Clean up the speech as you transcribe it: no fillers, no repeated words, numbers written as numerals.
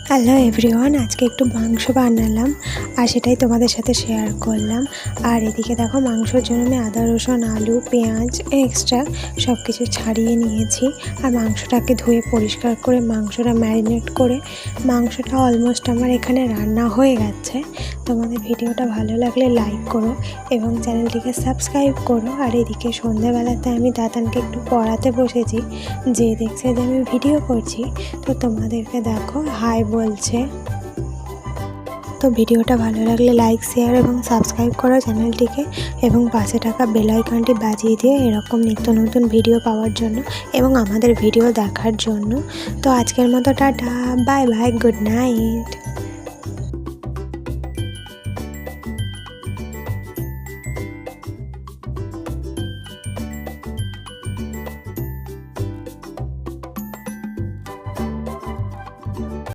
Hello everyone, আজকে একটু মাংস বানালাম আর সেটাই তোমাদের সাথে শেয়ার করলাম। আর এদিকে দেখো, মাংসর জন্য আমি আদা রসুন আলু পেঁয়াজ এক্সট্রা সব কিছু ছাড়িয়ে নিয়েছি। আর মাংসটাকে ধুয়ে পরিষ্কার করে মাংসটা ম্যারিনেট করে মাংসটা অলমোস্ট আমার এখানে রান্না হয়ে গেছে। তোমাদের ভিডিওটা ভালো লাগলে লাইক করো এবং চ্যানেলটিকে সাবস্ক্রাইব করো। আর এদিকে সন্ধ্যেবেলাতে আমি দাদানকে একটু পড়াতে বসেছি, যে দেখছে যে আমি ভিডিও করছি তো তোমাদেরকে দেখো হাই বলছে। তো ভিডিওটা ভালো লাগলে লাইক শেয়ার এবং সাবস্ক্রাইব করো চ্যানেলটিকে, এবং পাশে থাকা বেল আইকনটি বাজিয়ে দিয়ে এরকম নিত্য নতুন ভিডিও পাওয়ার জন্য এবং আমাদের ভিডিও দেখার জন্য। তো আজকের মতো tata, bye bye, good night.